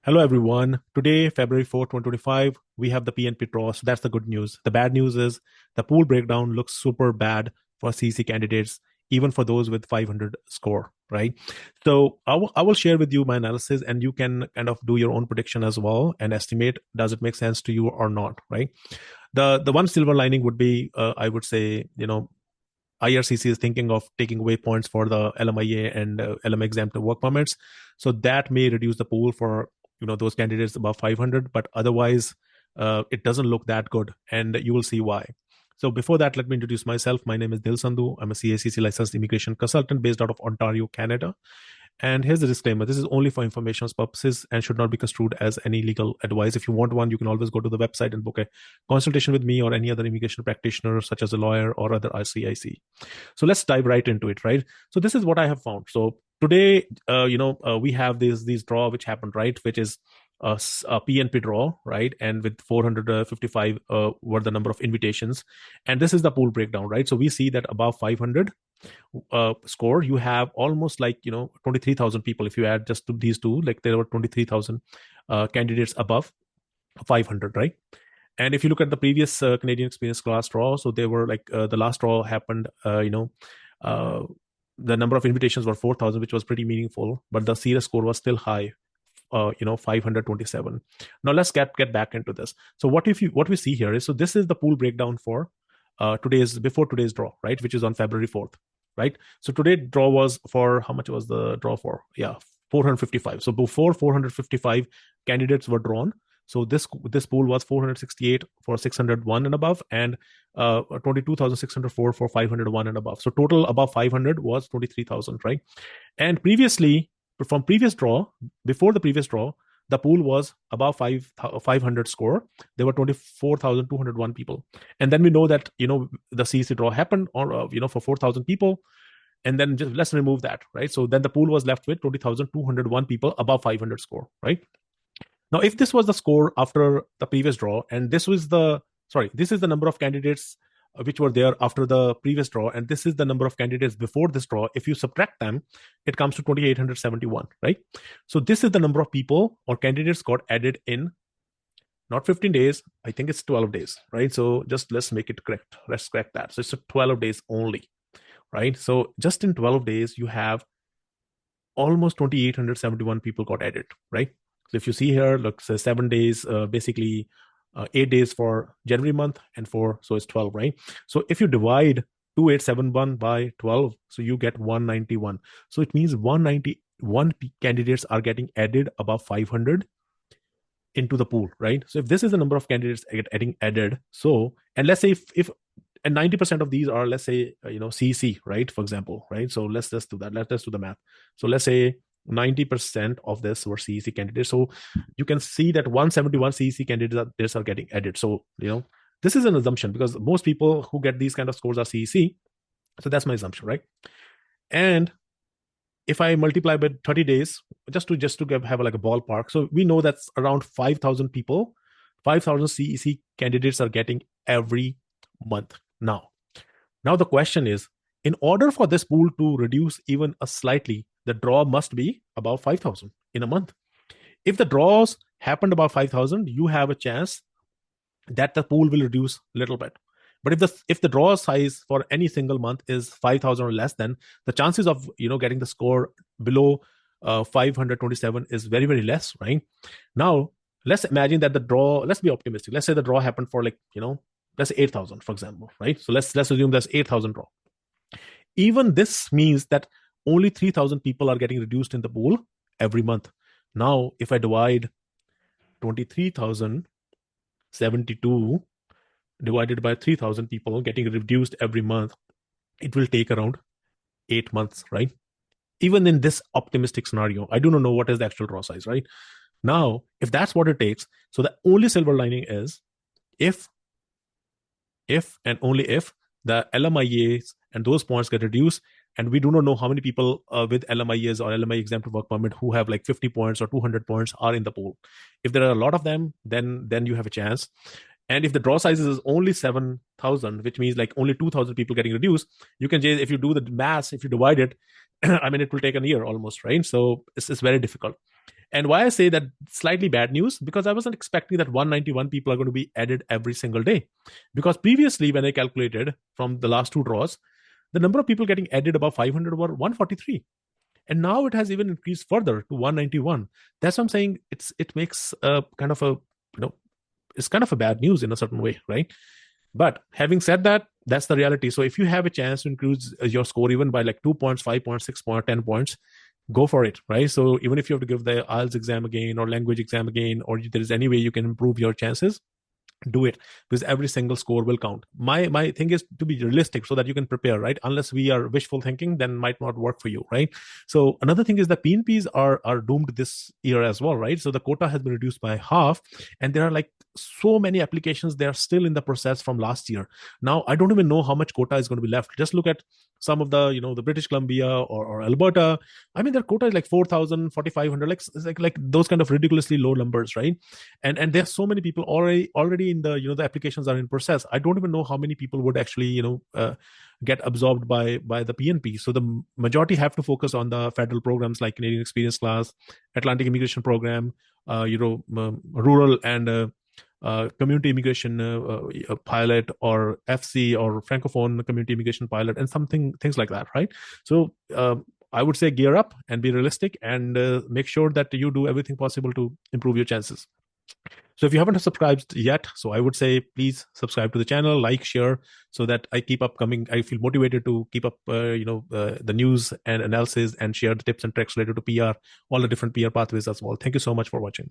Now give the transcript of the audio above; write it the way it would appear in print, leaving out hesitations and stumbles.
Hello, everyone. Today, February 4th, 2025, we have the PNP draw. So that's the good news. The bad news is the pool breakdown looks super bad for CEC candidates, even for those with 500 score, right? So I will share with you my analysis, and you can kind of do your own prediction as well and estimate, does it make sense to you or not, right? The one silver lining would be, I would say, IRCC is thinking of taking away points for the LMIA and LMA exempt work permits. So that may reduce the pool for those candidates above 500, but otherwise it doesn't look that good, and you will see why. So before that, let me introduce myself. My name is Sandhu. I'm a CEC licensed immigration consultant based out of Ontario, Canada. And here's the disclaimer. This is only for information purposes and should not be construed as any legal advice. If you want one, you can always go to the website and book a consultation with me or any other immigration practitioner, such as a lawyer or other RCIC. So let's dive right into it, right? So this is what I have found. So today, we have these draw which happened, right? Which is a PNP draw, right? And with 455 were the number of invitations. And this is the pool breakdown, right? So we see that above 500 score, you have almost 23,000 people. If you add just to these two, like there were 23,000 candidates above 500, right? And if you look at the previous Canadian Experience class draw, so they were the last draw happened, the number of invitations were 4,000, which was pretty meaningful, but the CS score was still high, 527. Now let's get back into this. So what we see here is, so this is the pool breakdown for before today's draw, right, which is on February 4th, right? So today's draw was for, how much was the draw for? Yeah, 455. So before 455 candidates were drawn, so this pool was 468 for 601 and above, and 22,604 for 501 and above. So total above 500 was 23,000, right? And previously, from previous draw, before the previous draw, the pool was above 500 score. There were 24,201 people. And then we know that, the CEC draw happened for 4,000 people. And then just let's remove that, right? So then the pool was left with 20,201 people above 500 score, right? Now, if this was the score after the previous draw, and this is the number of candidates which were there after the previous draw, and this is the number of candidates before this draw, if you subtract them, it comes to 2,871, right? So this is the number of people or candidates got added in not 15 days, I think it's 12 days, right? So just let's make it correct. Let's correct that. So it's 12 days only, right? So just in 12 days, you have almost 2,871 people got added, right? So if you see here, look, so 7 days, basically 8 days for January month, and so it's 12, right? So if you divide 2,871 by 12, so you get 191. So it means 191 candidates are getting added above 500 into the pool, right? So if this is the number of candidates getting added, so, and let's say if and 90% of these are, let's say, CEC, right? For example, right? So let's just do that. Let's do the math. So let's say 90% of this were CEC candidates. So you can see that 171 CEC candidates are getting added. So, this is an assumption because most people who get these kind of scores are CEC. So that's my assumption, right? And if I multiply by 30 days, just to have like a ballpark, so we know that's around 5,000 people, 5,000 CEC candidates are getting every month. Now the question is, in order for this pool to reduce even slightly, the draw must be about 5,000 in a month. If the draws happened about 5,000, you have a chance that the pool will reduce a little bit. But if the draw size for any single month is 5,000 or less, then the chances of getting the score below 527 is very, very less, right? Now let's imagine that the draw. Let's be optimistic. Let's say the draw happened for let's say 8,000, for example, right? So let's assume there's 8,000 draw. Even this means that only 3,000 people are getting reduced in the pool every month. Now, if I divide 23,072 divided by 3,000 people getting reduced every month, it will take around 8 months, right? Even in this optimistic scenario, I do not know what is the actual draw size, right? Now, if that's what it takes, so the only silver lining is if and only if the LMIAs and those points get reduced, and we do not know how many people with LMIAs or LMI exempt work permit who have 50 points or 200 points are in the pool. If there are a lot of them, then you have a chance. And if the draw size is only 7,000, which means only 2,000 people getting reduced, you can, if you do the math, if you divide it, I mean, it will take a year almost, right? So it's very difficult. And why I say that slightly bad news, because I wasn't expecting that 191 people are going to be added every single day. Because previously, when I calculated from the last two draws, the number of people getting added above 500 were 143. And now it has even increased further to 191. That's what I'm saying. It makes a kind of a, it's kind of a bad news in a certain way, right? But having said that, that's the reality. So if you have a chance to increase your score even by like 2 points, 5 points, 6 points, 10 points, go for it, right? So even if you have to give the IELTS exam again or language exam again, or there is any way you can improve your chances, do it, because every single score will count. My thing is to be realistic so that you can prepare, right? Unless we are wishful thinking, then might not work for you, right? So another thing is that PNPs are doomed this year as well, right? So the quota has been reduced by half, and there are like so many applications, they are still in the process from last year. Now I don't even know how much quota is going to be left. Just look at some of the, the British Columbia or Alberta. I mean, their quota is like 4,000, 4,500, like those kind of ridiculously low numbers, right? And there's so many people already in the, the applications are in process. I don't even know how many people would actually get absorbed by the PNP. So the majority have to focus on the federal programs like Canadian Experience Class, Atlantic Immigration Program, rural and community immigration pilot, or FC, or francophone community immigration pilot, and things like that, right? So I would say gear up and be realistic, and make sure that you do everything possible to improve your chances. So if you haven't subscribed yet, so I would say please subscribe to the channel, like, share, so that I keep up coming. I feel motivated to keep up, the news and analysis, and share the tips and tricks related to PR, all the different PR pathways as well. Thank you so much for watching.